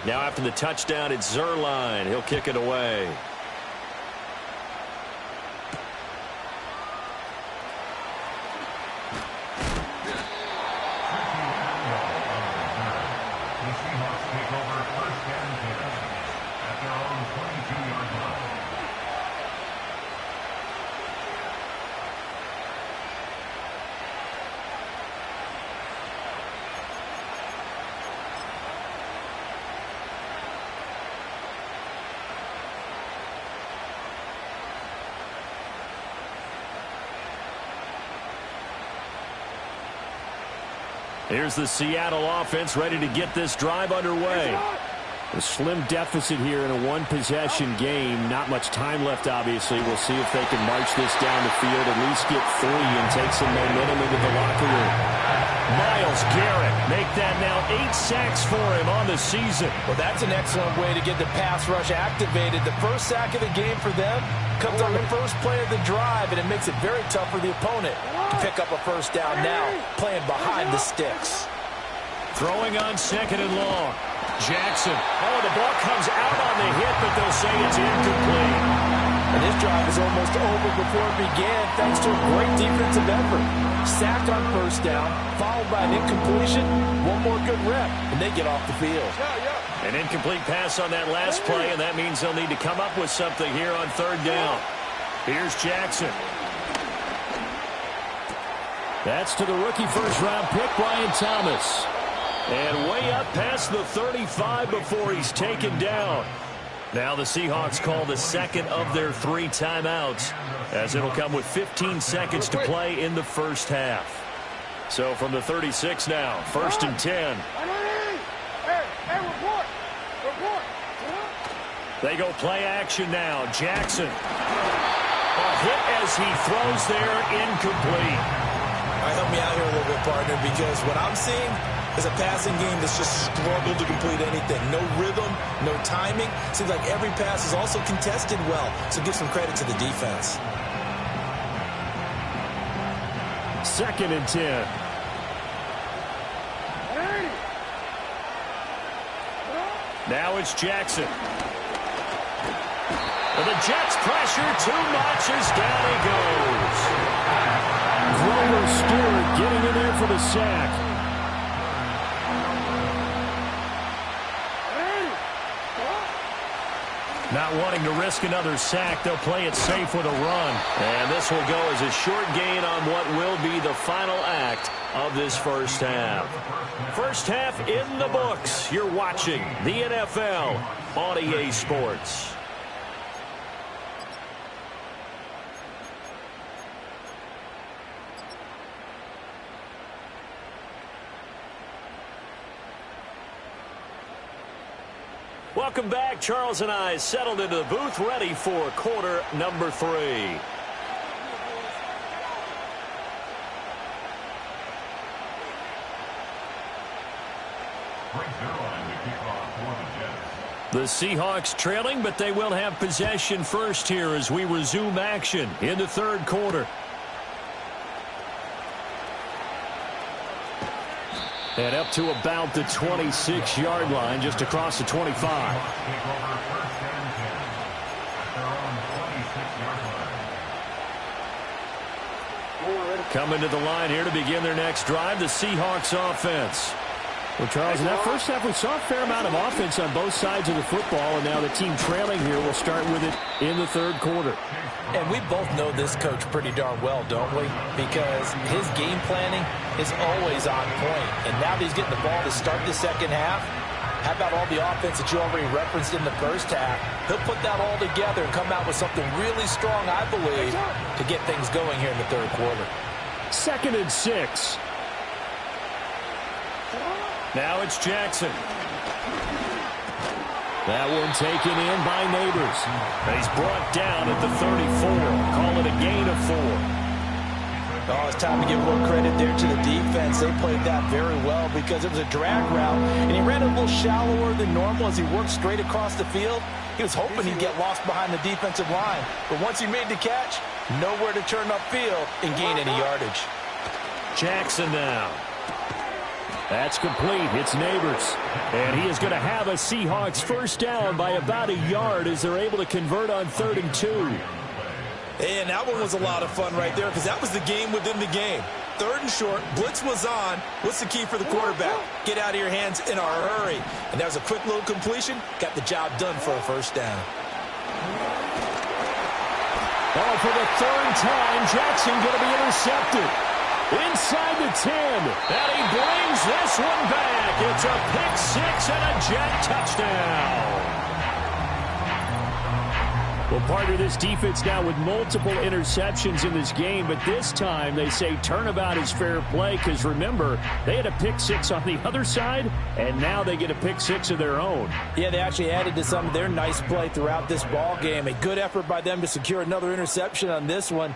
Now after the touchdown, it's Zuerlein. He'll kick it away. Here's the Seattle offense ready to get this drive underway. A slim deficit here in a one-possession game. Not much time left, obviously. We'll see if they can march this down the field, at least get 3 and take some momentum into the locker room. Myles Garrett make that now 8 sacks for him on the season. Well, that's an excellent way to get the pass rush activated. The first sack of the game for them comes on the first play of the drive, and it makes it very tough for the opponent to pick up a first down now, playing behind the sticks. Throwing on 2nd and long. Jackson. Oh, the ball comes out on the hit, but they'll say it's incomplete. And this drive is almost over before it began, thanks to a great defensive effort. Sack on first down, followed by an incompletion. One more good rep, and they get off the field. An incomplete pass on that last play, and that means they'll need to come up with something here on 3rd down. Here's Jackson. That's to the rookie first-round pick, Brian Thomas. And way up past the 35 before he's taken down. Now the Seahawks call the second of their 3 timeouts, as it'll come with 15 seconds to play in the first half. So from the 36 now, 1st and 10. They go play action now. Jackson. A hit as he throws there, incomplete. All right, help me out here a little bit, partner, because what I'm seeing is a passing game that's just struggled to complete anything. No rhythm, no timing. Seems like every pass is also contested well, so give some credit to the defense. 2nd and 10. Now it's Jackson. And the Jets pressure too much as down he goes. Grover Stewart getting in there for the sack. Not wanting to risk another sack, they'll play it safe with a run. And this will go as a short gain on what will be the final act of this first half. First half in the books. You're watching the NFL on EA Sports. Welcome back. Charles and I settled into the booth, ready for quarter number 3. The Seahawks trailing, but they will have possession first here as we resume action in the 3rd quarter. And up to about the 26-yard line, just across the 25. Coming to the line here to begin their next drive, the Seahawks offense. Well, Charles, in that first half, we saw a fair amount of offense on both sides of the football, and now the team trailing here will start with it in the 3rd quarter. And we both know this coach pretty darn well, don't we? Because his game planning is always on point. And now that he's getting the ball to start the second half, how about all the offense that you already referenced in the first half? He'll put that all together and come out with something really strong, I believe, to get things going here in the 3rd quarter. 2nd and 6. Now it's Jackson. That one taken in by Neighbors. And he's brought down at the 34. Call it a gain of 4. Oh, it's time to give more credit there to the defense. They played that very well because it was a drag route, and he ran a little shallower than normal as he worked straight across the field. He was hoping he'd get lost behind the defensive line. But once he made the catch, nowhere to turn upfield and gain any yardage. Jackson now. That's complete. It's Neighbors. And he is going to have a Seahawks first down by about a yard as they're able to convert on 3rd and 2. And that one was a lot of fun right there because that was the game within the game. 3rd and short, blitz was on. What's the key for the quarterback? Get out of your hands in a hurry. And that was a quick little completion. Got the job done for a first down. Oh, for the 3rd time, Jackson going to be intercepted. Inside the 10. And he brings this one back. It's a pick 6 and a Jet touchdown. Well, partner, this defense now with multiple interceptions in this game, but this time they say turnabout is fair play because, remember, they had a pick 6 on the other side, and now they get a pick 6 of their own. Yeah, they actually added to some of their nice play throughout this ball game. A good effort by them to secure another interception on this one.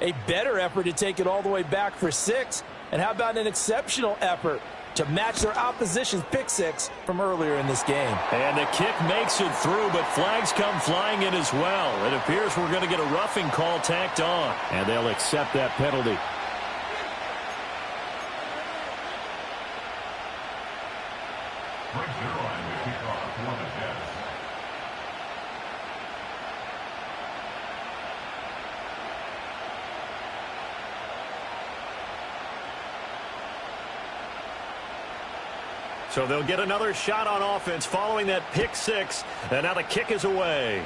A better effort to take it all the way back for 6. And how about an exceptional effort to match their opposition's pick 6 from earlier in this game. And the kick makes it through, but flags come flying in as well. It appears we're going to get a roughing call tacked on, and they'll accept that penalty. So they'll get another shot on offense following that pick 6, and now the kick is away.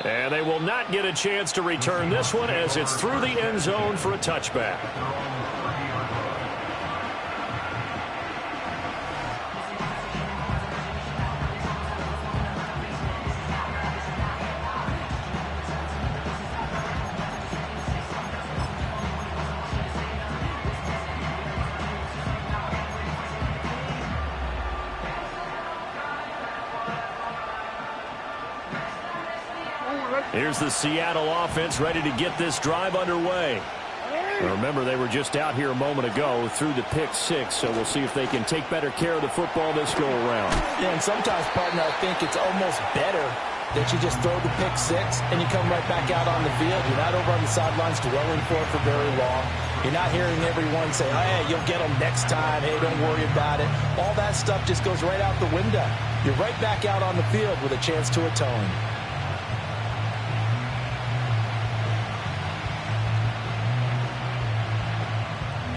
And they will not get a chance to return this one as it's through the end zone for a touchback. Here's the Seattle offense ready to get this drive underway. Remember, they were just out here a moment ago through the pick 6, so we'll see if they can take better care of the football this go around. Yeah, and sometimes, partner, I think it's almost better that you just throw the pick 6 and you come right back out on the field. You're not over on the sidelines dwelling for it for very long. You're not hearing everyone say, hey, you'll get them next time. Hey, don't worry about it. All that stuff just goes right out the window. You're right back out on the field with a chance to atone.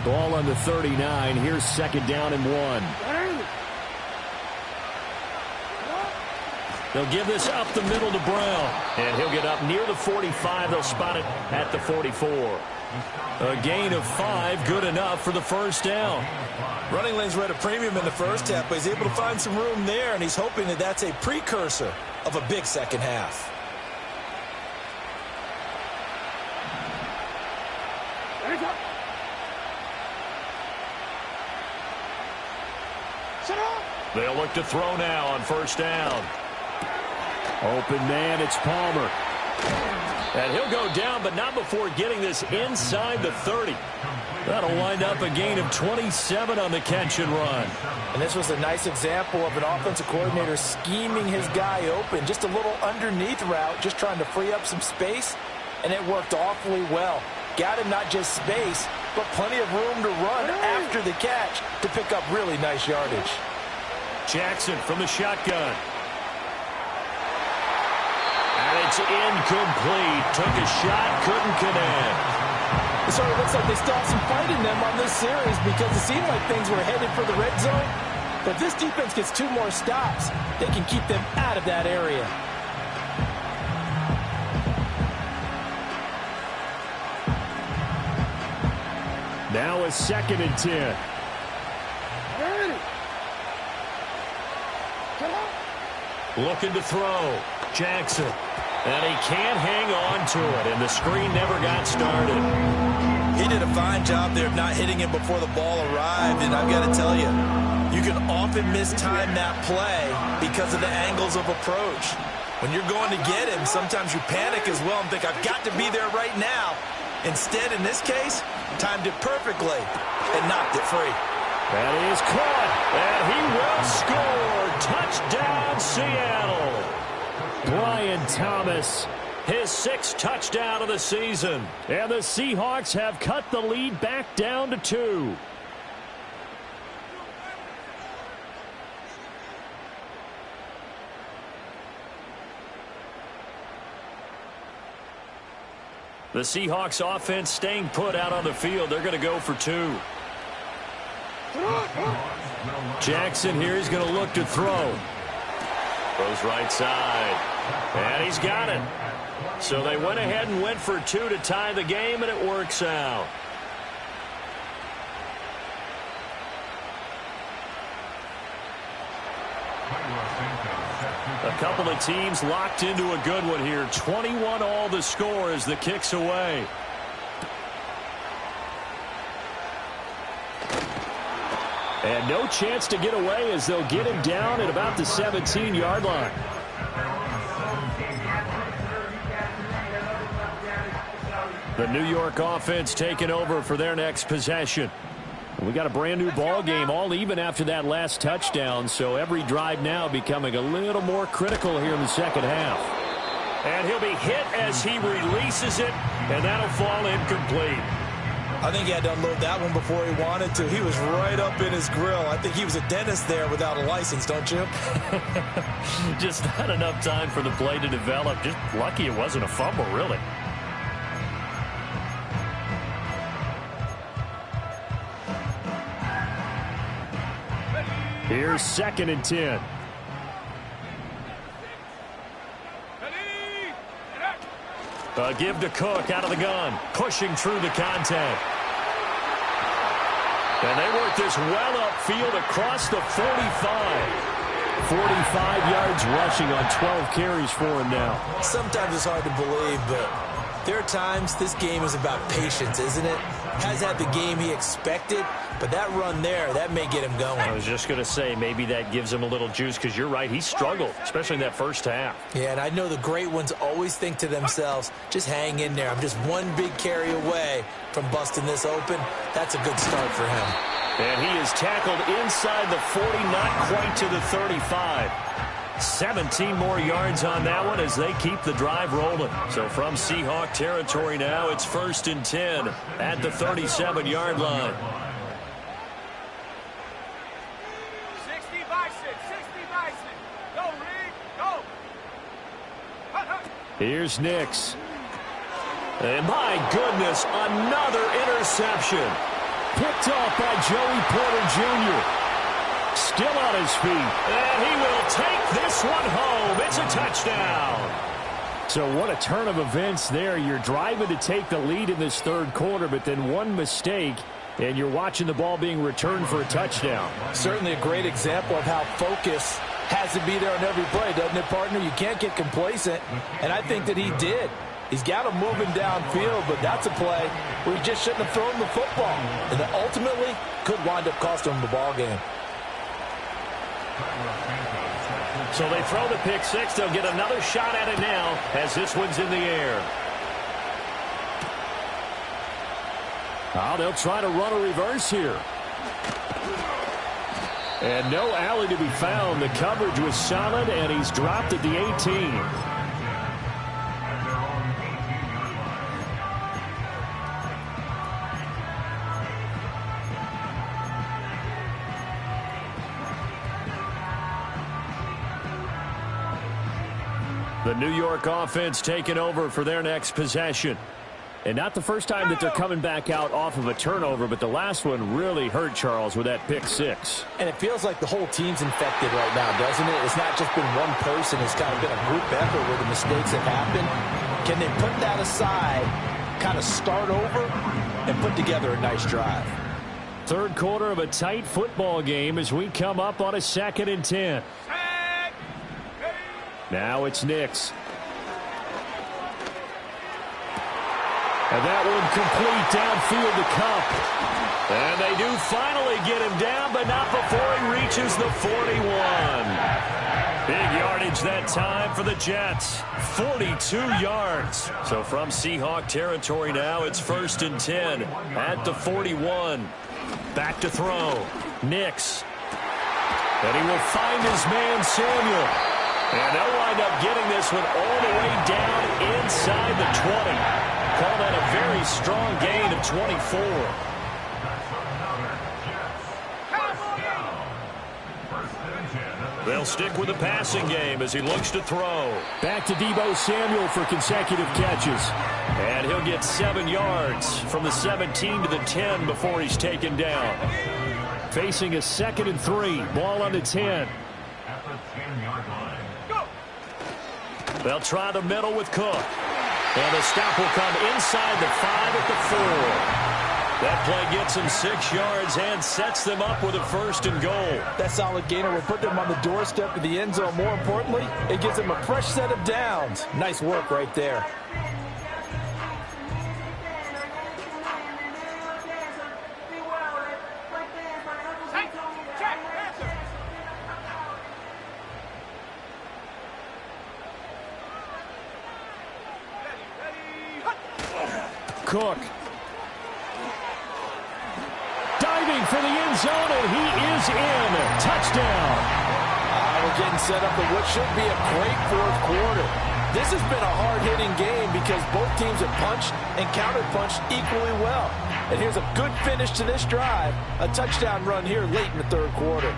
Ball on the 39. Here's 2nd down and 1. They'll give this up the middle to Brown. And he'll get up near the 45. They'll spot it at the 44. A gain of 5, good enough for the first down. Running lanes were at a premium in the first half, but he's able to find some room there, and he's hoping that that's a precursor of a big second half. They'll look to throw now on first down. Open man, it's Palmer. And he'll go down, but not before getting this inside the 30. That'll wind up a gain of 27 on the catch and run. And this was a nice example of an offensive coordinator scheming his guy open. Just a little underneath route, just trying to free up some space, and it worked awfully well. Got him not just space, but plenty of room to run after the catch to pick up really nice yardage. Jackson from the shotgun. And it's incomplete. Took a shot, couldn't connect. It sort of looks like they still have some fight in them on this series because it seemed like things were headed for the red zone. But if this defense gets 2 more stops, they can keep them out of that area. Now a 2nd and 10. Looking to throw. Jackson. And he can't hang on to it, and the screen never got started. He did a fine job there of not hitting it before the ball arrived, and I've got to tell you, you can often mistime that play because of the angles of approach. When you're going to get him, sometimes you panic as well and think, I've got to be there right now. Instead, in this case, timed it perfectly and knocked it free. That is caught, and he will score. Touchdown, Seattle. Brian Thomas, his 6th touchdown of the season. And the Seahawks have cut the lead back down to 2. The Seahawks offense staying put out on the field. They're going to go for 2. Jackson here is going to look to throw. Throws right side. And he's got it. So they went ahead and went for 2 to tie the game, and it works out. A couple of teams locked into a good one here. 21 all the score as the kick's away. And no chance to get away as they'll get him down at about the 17-yard line. The New York offense taking over for their next possession. We got a brand new ball game, all even after that last touchdown, so every drive now becoming a little more critical here in the second half. And he'll be hit as he releases it, and that'll fall incomplete. I think he had to unload that one before he wanted to. He was right up in his grill. I think he was a dentist there without a license, don't you? Just not enough time for the play to develop. Just lucky it wasn't a fumble, really. Here's 2nd and 10. A give to Cook out of the gun, pushing through the contact. And they work this well upfield across the 45. 45 yards rushing on 12 carries for him now. Sometimes it's hard to believe, but there are times this game is about patience, isn't it? Has had the game he expected, but that run there, that may get him going. I was just going to say, maybe that gives him a little juice, because you're right, he struggled, especially in that first half. Yeah, and I know the great ones always think to themselves, just hang in there. I'm just one big carry away from busting this open. That's a good start for him. And he is tackled inside the 40, not quite to the 35. 17 more yards on that one as they keep the drive rolling. So from Seahawk territory now, it's 1st and 10 at the 37-yard line. 60 by 6, 60 by 6. Go, Reed, go. Here's Nix. And my goodness, another interception. Picked off by Joey Porter Jr. Still on his feet, and he will take this one home. It's a touchdown. So what a turn of events there. You're driving to take the lead in this third quarter, but then one mistake, and you're watching the ball being returned for a touchdown. Certainly a great example of how focus has to be there on every play, doesn't it, partner? You can't get complacent, and I think that he did. He's got him moving downfield, but that's a play where he just shouldn't have thrown the football, and that ultimately could wind up costing him the ball game. So they throw the pick six. They'll get another shot at it now as this one's in the air. Now they'll try to run a reverse here. And no alley to be found. The coverage was solid, and he's dropped at the 18. The New York offense taking over for their next possession. And not the first time that they're coming back out off of a turnover, but the last one really hurt Charles with that pick six. And it feels like the whole team's infected right now, doesn't it? It's not just been one person. It's kind of been a group effort where the mistakes have happened. Can they put that aside, kind of start over, and put together a nice drive? Third quarter of a tight football game as we come up on a 2nd and 10. Now it's Nix. And that one complete downfield to Kupp. And they do finally get him down, but not before he reaches the 41. Big yardage that time for the Jets. 42 yards. So from Seahawk territory now, it's 1st and 10 at the 41. Back to throw. Nix. And he will find his man, Samuel. And they'll wind up getting this one all the way down inside the 20. Call that a very strong gain of 24. They'll stick with the passing game as he looks to throw. Back to Deebo Samuel for consecutive catches. And he'll get 7 yards from the 17 to the 10 before he's taken down. Facing a 2nd and 3. Ball on the 10. At the 10-yard line. Go! They'll try the middle with Cook. And the stop will come inside the 5 at the 4. That play gets him 6 yards and sets them up with a 1st and goal. That solid gainer will put them on the doorstep of the end zone. More importantly, it gives them a fresh set of downs. Nice work right there. Cook. Diving for the end zone, and he is in. Touchdown. We're getting set up for what should be a great 4th quarter. This has been a hard-hitting game because both teams have punched and counter-punched equally well. And here's a good finish to this drive. A touchdown run here late in the 3rd quarter.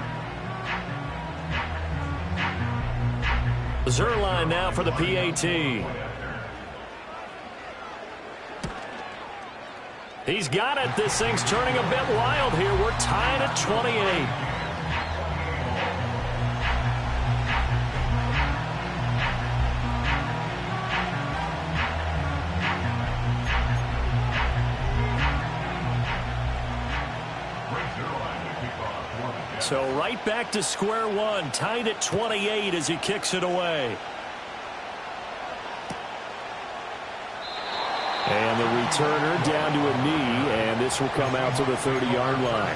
Zuerlein now for the PAT. He's got it. This thing's turning a bit wild here. We're tied at 28. So right back to square one, tied at 28 as he kicks it away. And the returner down to a knee, and this will come out to the 30-yard line.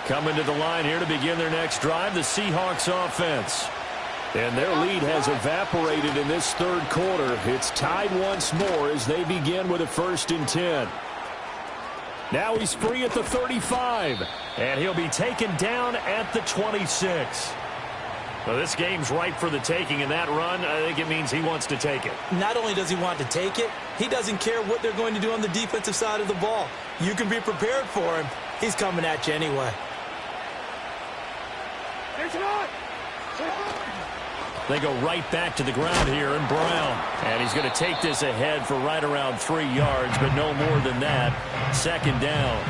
Coming to the line here to begin their next drive, the Seahawks offense. And their lead has evaporated in this 3rd quarter. It's tied once more as they begin with a 1st and 10. Now he's free at the 35. And he'll be taken down at the 26. Well, this game's ripe for the taking, and that run, I think it means he wants to take it. Not only does he want to take it, he doesn't care what they're going to do on the defensive side of the ball. You can be prepared for him. He's coming at you anyway. They go right back to the ground here, and Brown. And he's going to take this ahead for right around 3 yards, but no more than that. 2nd down.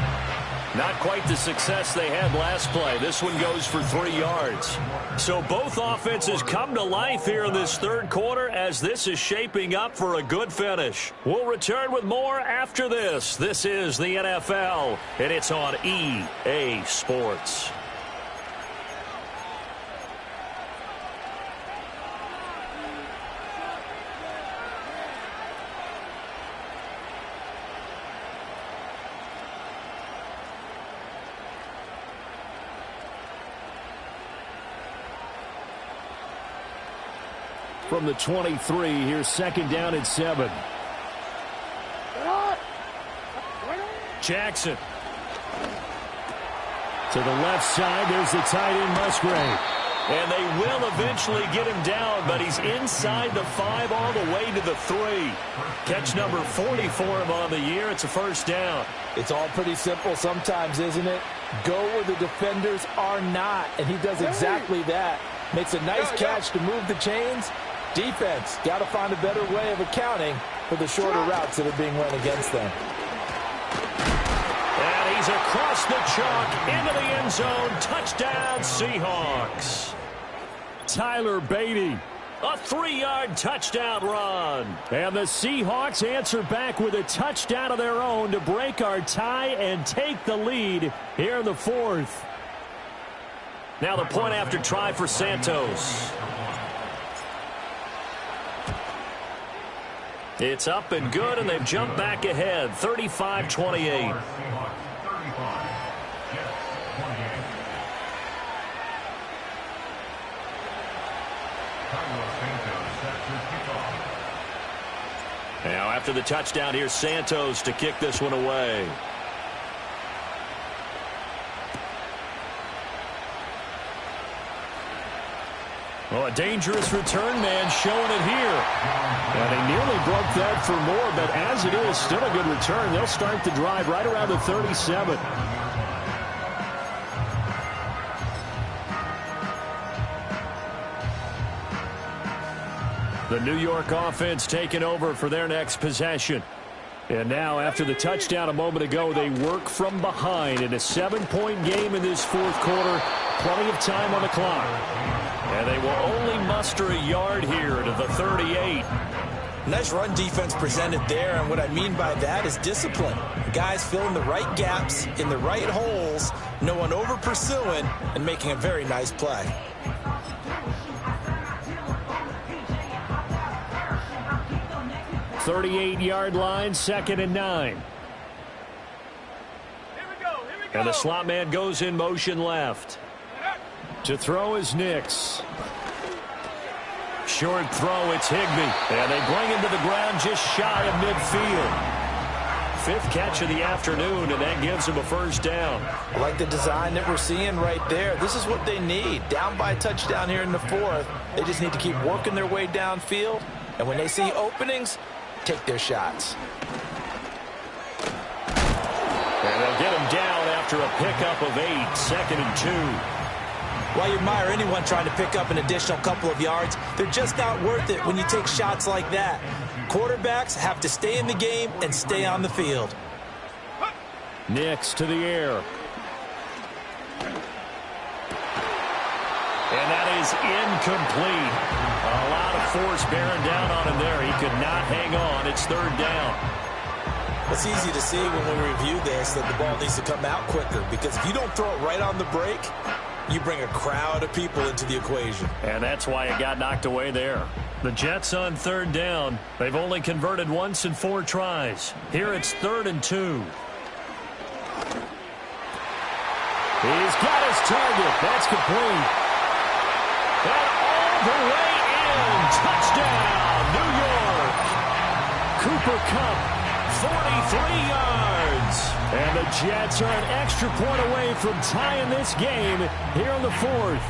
Not quite the success they had last play. This one goes for 3 yards. So both offenses come to life here in this 3rd quarter as this is shaping up for a good finish. We'll return with more after this. This is the NFL, and it's on EA Sports. From the 23, here's 2nd down and 7. Jackson. To the left side, there's the tight end, Musgrave. And they will eventually get him down, but he's inside the 5 all the way to the 3. Catch number 40 for him on the year. It's a 1st down. It's all pretty simple sometimes, isn't it? Go where the defenders are not, and he does exactly that. Makes a nice catch to move the chains. Defense, got to find a better way of accounting for the shorter routes that are being run against them. And he's across the chalk into the end zone. Touchdown, Seahawks. Tyler Beatty. A 3-yard touchdown run. And the Seahawks answer back with a touchdown of their own to break our tie and take the lead here in the 4th. Now the point after try for Santos. It's up and good, and they've jumped back ahead, 35-28. Now after the touchdown, here's Santos to kick this one away. Well, a dangerous return man showing it here. And they nearly broke that for more, but as it is, still a good return. They'll start the drive right around the 37. The New York offense taking over for their next possession. And now, after the touchdown a moment ago, they work from behind in a 7-point game in this fourth quarter. Plenty of time on the clock. And they will only muster a yard here to the 38. Nice run defense presented there, and what I mean by that is discipline. Guys filling the right gaps in the right holes, no one over pursuing, and making a very nice play. .38-yard line, 2nd and 9. Here we go. And the slot man goes in motion left. To throw is Nix. Short throw, it's Higbee. And they bring him to the ground just shy of midfield. 5th catch of the afternoon, and that gives him a first down. I like the design that we're seeing right there. This is what they need. Down by a touchdown here in the 4th. They just need to keep working their way downfield. And when they see openings, take their shots. And they'll get him down after a pickup of 8, 2nd and 2. While you admire anyone trying to pick up an additional couple of yards, they're just not worth it when you take shots like that. Quarterbacks have to stay in the game and stay on the field. Nix to the air. And that is incomplete. A lot of force bearing down on him there. He could not hang on. It's 3rd down. It's easy to see when we review this that the ball needs to come out quicker, because if you don't throw it right on the break, you bring a crowd of people into the equation. And that's why it got knocked away there. The Jets on 3rd down. They've only converted once in 4 tries. Here it's 3rd and 2. He's got his target. That's complete. And all the way in. Touchdown, New York. Cooper Kupp, 43 yards. And the Jets are an extra point away from tying this game here in the 4th.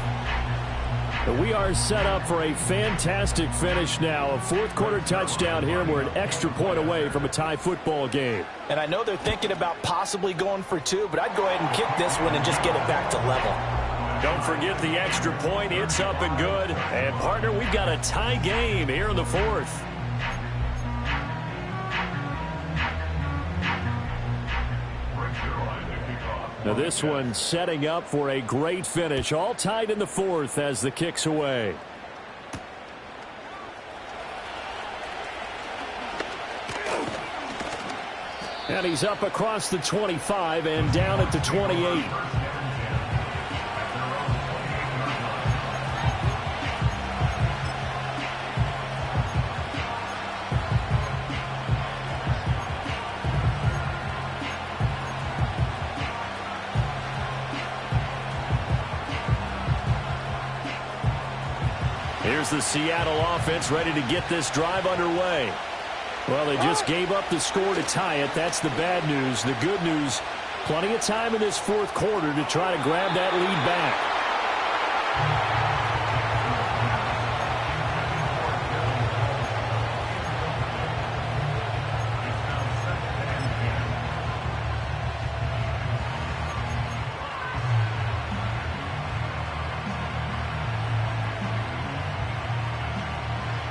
We are set up for a fantastic finish now. A 4th quarter touchdown here. We're an extra point away from a tie football game. And I know they're thinking about possibly going for 2, but I'd go ahead and kick this one and just get it back to level. Don't forget the extra point. It's up and good. And, partner, we've got a tie game here in the 4th. Now this one setting up for a great finish. All tied in the 4th as the kick's away. And he's up across the 25 and down at the 28. Here's the Seattle offense ready to get this drive underway. Well, they just gave up the score to tie it. That's the bad news. The good news, plenty of time in this 4th quarter to try to grab that lead back.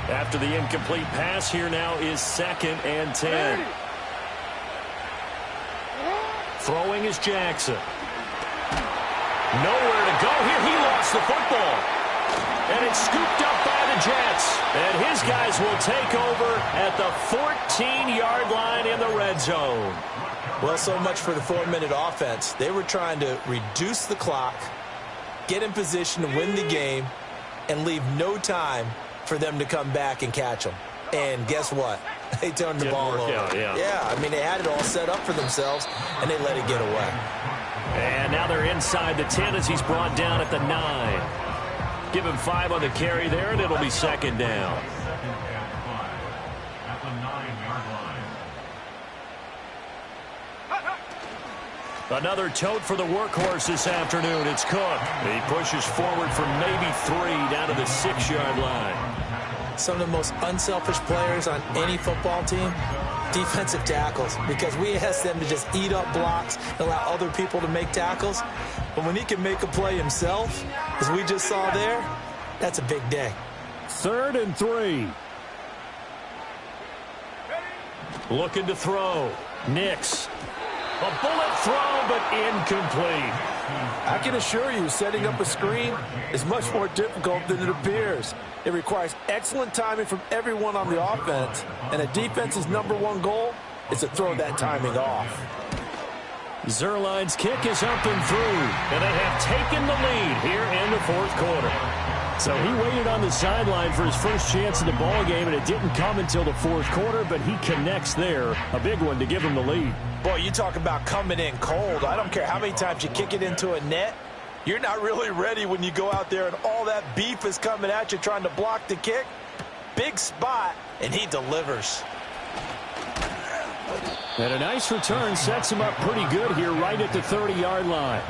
After the incomplete pass, here now is 2nd and 10. Throwing is Jackson. Nowhere to go here. He lost the football. And it's scooped up by the Jets. And his guys will take over at the 14-yard line in the red zone. Well, so much for the 4-minute offense. They were trying to reduce the clock, get in position to win the game, and leave no time for them to come back and catch them. And guess what? They turned the ball over. Yeah, I mean, they had it all set up for themselves, and they let it get away. And now they're inside the 10 as he's brought down at the 9. Give him 5 on the carry there, and it'll be 2nd down. Another tote for the workhorse this afternoon. It's Cook. He pushes forward for maybe 3 down to the 6-yard line. Some of the most unselfish players on any football team, defensive tackles, because we ask them to just eat up blocks and allow other people to make tackles. But when he can make a play himself, as we just saw there, that's a big day. 3rd and 3. Looking to throw. Nix. A bullet throw, but incomplete. I can assure you, setting up a screen is much more difficult than it appears. It requires excellent timing from everyone on the offense, and a defense's #1 goal is to throw that timing off. Zuerlein's kick is up and through, and they have taken the lead here in the 4th quarter. So he waited on the sideline for his first chance in the ball game, and it didn't come until the 4th quarter, but he connects there. A big one to give him the lead. Boy, you talk about coming in cold. I don't care how many times you kick it into a net. You're not really ready when you go out there and all that beef is coming at you trying to block the kick. Big spot, and he delivers. And a nice return sets him up pretty good here right at the 30-yard line.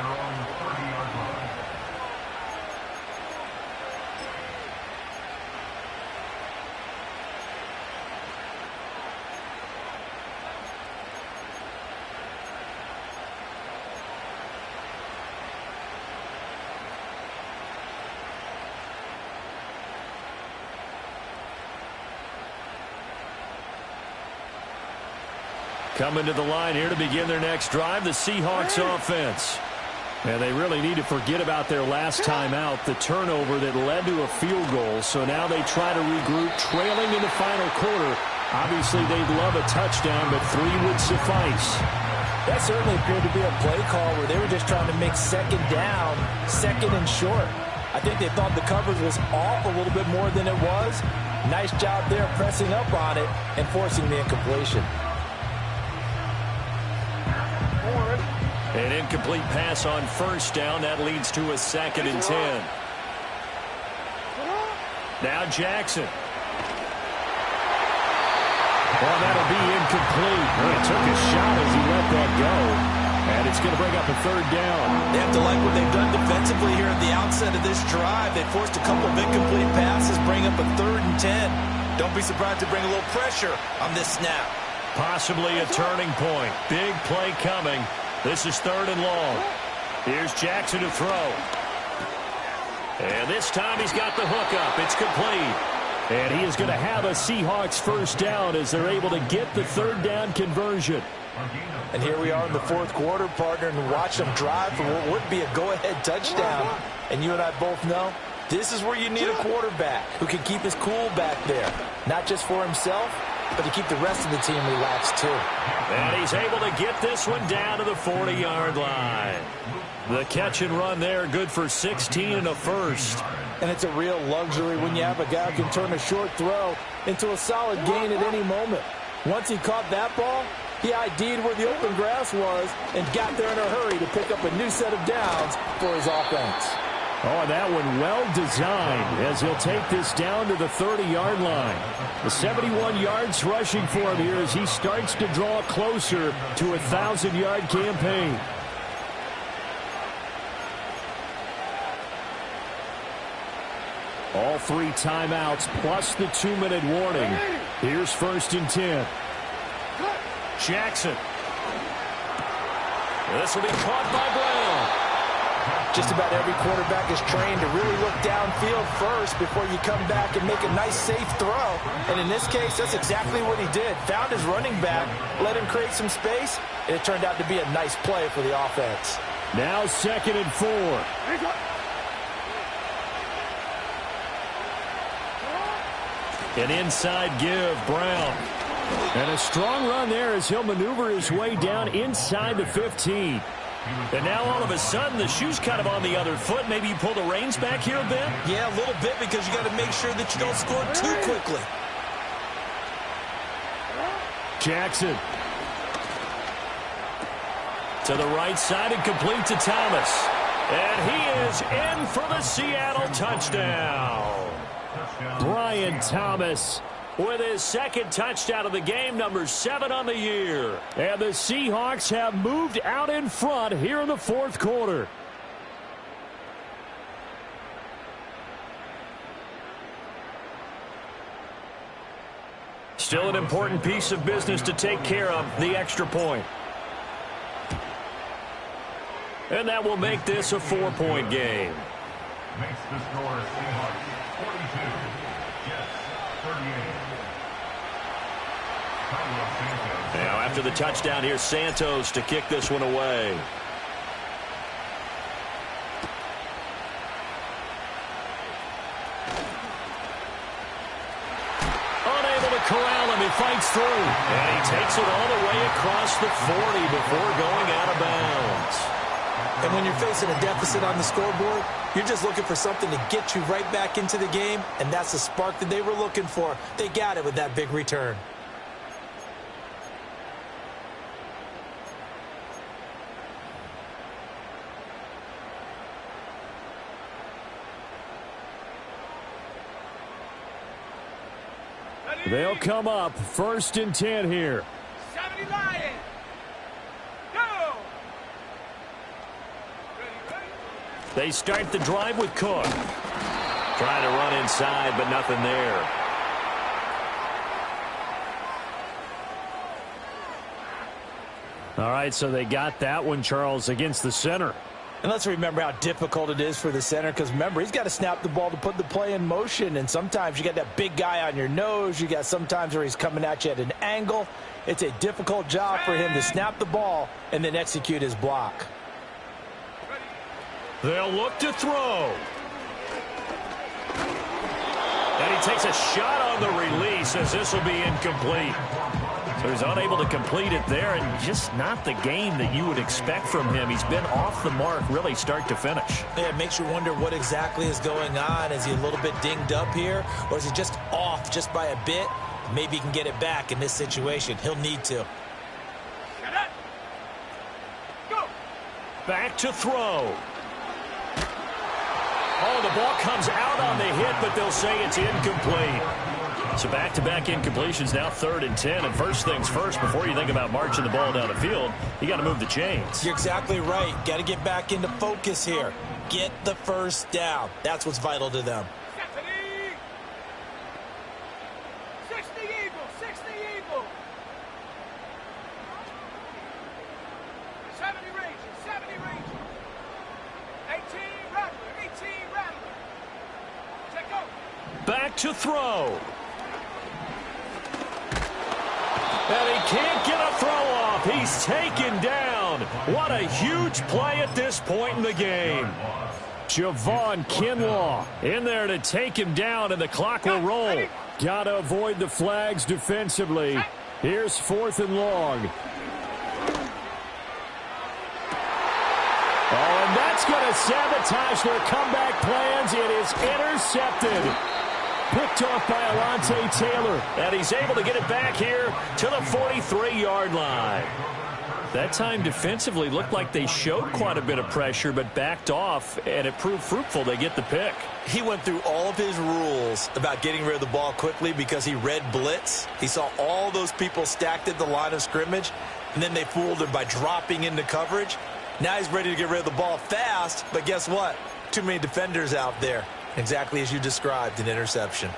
Coming to the line here to begin their next drive, the Seahawks offense. And they really need to forget about their last time out, the turnover that led to a field goal. So now they try to regroup, trailing in the final quarter. Obviously, they'd love a touchdown, but 3 would suffice. That certainly appeared to be a play call where they were just trying to make 2nd down, 2nd and short. I think they thought the coverage was off a little bit more than it was. Nice job there pressing up on it and forcing the incompletion. An incomplete pass on 1st down. That leads to a 2nd and 10. Now Jackson. Well, that'll be incomplete. He took a shot as he let that go. And it's going to bring up a 3rd down. They have to like what they've done defensively here at the outset of this drive. They forced a couple of incomplete passes, bring up a 3rd and 10. Don't be surprised to bring a little pressure on this snap. Possibly a turning point. Big play coming. This is 3rd and long. Here's Jackson to throw. And this time he's got the hook up. It's complete. And he is going to have a Seahawks 1st down as they're able to get the 3rd down conversion. And here we are in the 4th quarter, partner, and watch them drive for what would be a go-ahead touchdown. And you and I both know this is where you need a quarterback who can keep his cool back there. Not just for himself, but to keep the rest of the team relaxed too. And he's able to get this one down to the 40-yard line. The catch and run there, good for 16 and a 1st. And it's a real luxury when you have a guy who can turn a short throw into a solid gain at any moment. Once he caught that ball, he ID'd where the open grass was and got there in a hurry to pick up a new set of downs for his offense. Oh, and that one well designed as he'll take this down to the 30-yard line. The 71 yards rushing for him here as he starts to draw closer to a 1,000-yard campaign. All 3 timeouts plus the 2-minute warning. Here's 1st and 10. Jackson. This will be caught by Brown. Just about every quarterback is trained to really look downfield first before you come back and make a nice, safe throw. And in this case, that's exactly what he did. Found his running back, let him create some space, and it turned out to be a nice play for the offense. Now 2nd and 4. An inside give, Brown. And a strong run there as he'll maneuver his way down inside the 15. And now all of a sudden the shoe's kind of on the other foot. Maybe you pull the reins back here a bit? Yeah, a little bit because you got to make sure that you don't score too quickly. Jackson. To the right side and complete to Thomas. And he is in for the Seattle touchdown. Brian Thomas with his second touchdown of the game, number 7 on the year. And the Seahawks have moved out in front here in the fourth quarter. Still an important piece of business to take care of, the extra point. And that will make this a 4-point game. Makes the score Seahawks 42, Jets 38. Now after the touchdown, here's Santos to kick this one away. Unable to corral him, he fights through. And he takes it all the way across the 40 before going out of bounds. And when you're facing a deficit on the scoreboard, you're just looking for something to get you right back into the game, and that's the spark that they were looking for. They got it with that big return. They'll come up 1st and 10 here. 70 Lions. Go. They start the drive with Cook. Trying to run inside, but nothing there. All right, so they got that one, Charles, against the center. And let's remember how difficult it is for the center, because remember, he's got to snap the ball to put the play in motion, and sometimes you got that big guy on your nose. You got sometimes where he's coming at you at an angle. It's a difficult job for him to snap the ball and then execute his block. They'll look to throw. And he takes a shot on the release as this will be incomplete. So he's unable to complete it there, and just not the game that you would expect from him. He's been off the mark really start to finish. Yeah, it makes you wonder what exactly is going on. Is he a little bit dinged up here, or is he just off just by a bit? Maybe he can get it back in this situation. He'll need to. Go. Back to throw. Oh, the ball comes out on the hit, but they'll say it's incomplete. So back-to-back incompletions, now 3rd and 10. And first things first, before you think about marching the ball down the field, you got to move the chains. You're exactly right. Got to get back into focus here. Get the first down. That's what's vital to them. 60 Eagles, 60 Eagles. 70 Rangers, 70 Rangers. 18 Rattler, 18 Rattler. Check out. Back to throw. And he can't get a throw off. He's taken down. What a huge play at this point in the game. Javon Kinlaw in there to take him down, and the clock will roll. Got to avoid the flags defensively. Here's 4th and long. Oh, and that's going to sabotage their comeback plans. It is intercepted. Picked off by Alontae Taylor. And he's able to get it back here to the 43-yard line. That time defensively looked like they showed quite a bit of pressure, but backed off, and it proved fruitful. They get the pick. He went through all of his rules about getting rid of the ball quickly because he read blitz. He saw all those people stacked at the line of scrimmage, and then they fooled him by dropping into coverage. Now he's ready to get rid of the ball fast, but guess what? Too many defenders out there. Exactly as you described, an interception.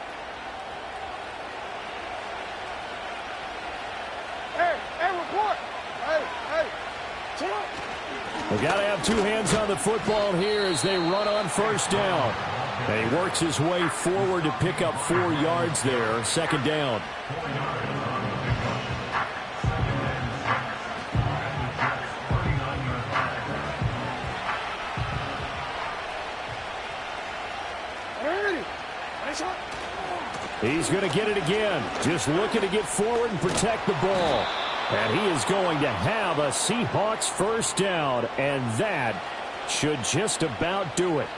Hey, report. Hey, chill out. We've got to have two hands on the football here as they run on 1st down. And he works his way forward to pick up 4 yards there. 2nd down. He's going to get it again. Just looking to get forward and protect the ball. And he is going to have a Seahawks 1st down. And that should just about do it.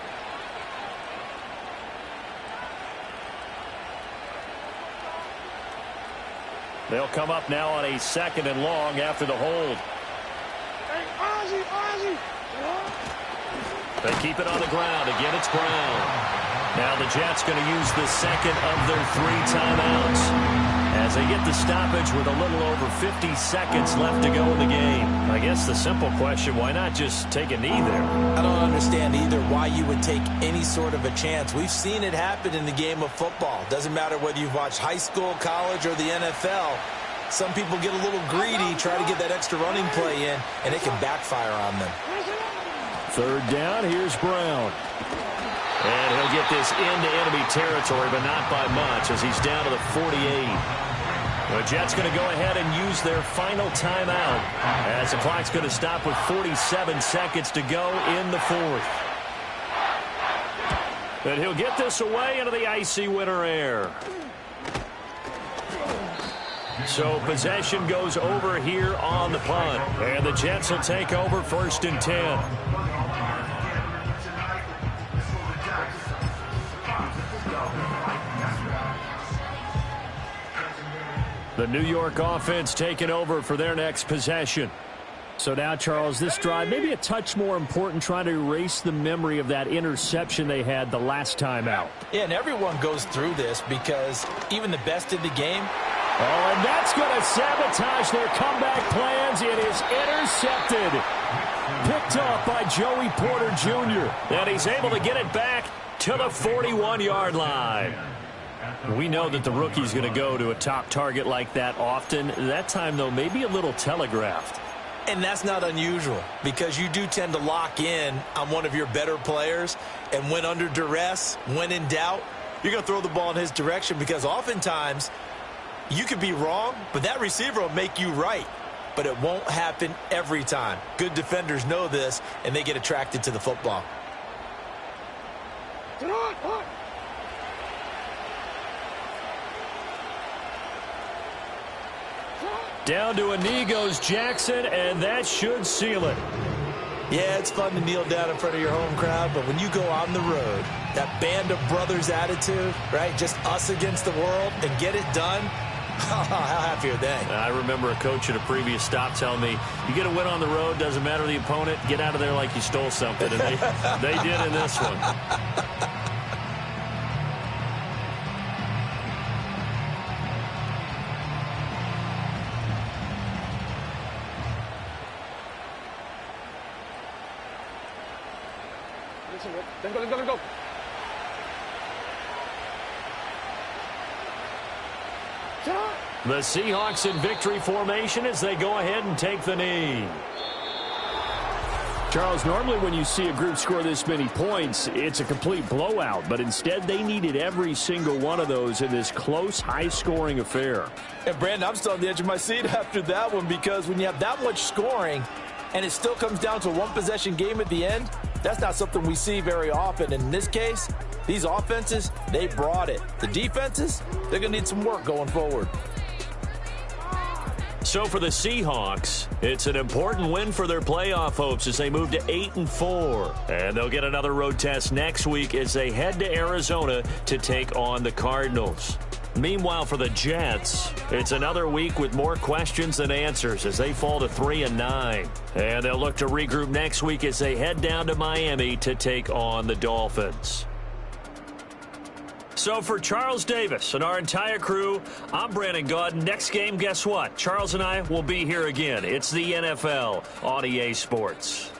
They'll come up now on a 2nd and long after the hold. Hey, Ozzie. They keep it on the ground. Again, it's Brown. Now the Jets going to use the second of their 3 timeouts as they get the stoppage with a little over 50 seconds left to go in the game. I guess the simple question, why not just take a knee there? I don't understand either why you would take any sort of a chance. We've seen it happen in the game of football. Doesn't matter whether you've watched high school, college, or the NFL. Some people get a little greedy, try to get that extra running play in, and it can backfire on them. 3rd down, here's Brown. And he'll get this into enemy territory, but not by much as he's down to the 48. The Jets going to go ahead and use their final timeout as the clock's going to stop with 47 seconds to go in the 4th. And he'll get this away into the icy winter air. So possession goes over here on the punt. And the Jets will take over 1st and 10. The New York offense taking over for their next possession. So now, Charles, this drive maybe a touch more important, trying to erase the memory of that interception they had the last time out. Yeah, and everyone goes through this because even the best in the game. Oh, and that's going to sabotage their comeback plans. It is intercepted. Picked off by Joey Porter Jr. And he's able to get it back to the 41-yard line. We know that the rookie's going to go to a top target like that often. That time, though, maybe a little telegraphed. And that's not unusual because you do tend to lock in on one of your better players. And when under duress, when in doubt, you're going to throw the ball in his direction because oftentimes you could be wrong, but that receiver will make you right. But it won't happen every time. Good defenders know this, and they get attracted to the football. Down to a knee goes Jackson, and that should seal it. Yeah, it's fun to kneel down in front of your home crowd, but when you go on the road, that band of brothers attitude, right, just us against the world, and get it done, how happy are they? I remember a coach at a previous stop telling me, you get a win on the road, doesn't matter the opponent, get out of there like you stole something, and they did in this one. Let's go. The Seahawks in victory formation as they go ahead and take the knee. Charles, normally when you see a group score this many points, it's a complete blowout. But instead, they needed every single one of those in this close, high-scoring affair. And, Brandon, I'm still on the edge of my seat after that one because when you have that much scoring and it still comes down to a one-possession game at the end, that's not something we see very often. And in this case, these offenses, they brought it. The defenses, they're going to need some work going forward. So for the Seahawks, it's an important win for their playoff hopes as they move to 8-4. And they'll get another road test next week as they head to Arizona to take on the Cardinals. Meanwhile, for the Jets, it's another week with more questions than answers as they fall to 3-9. And they'll look to regroup next week as they head down to Miami to take on the Dolphins. So for Charles Davis and our entire crew, I'm Brandon Gaudin. Next game, guess what? Charles and I will be here again. It's the NFL on EA Sports.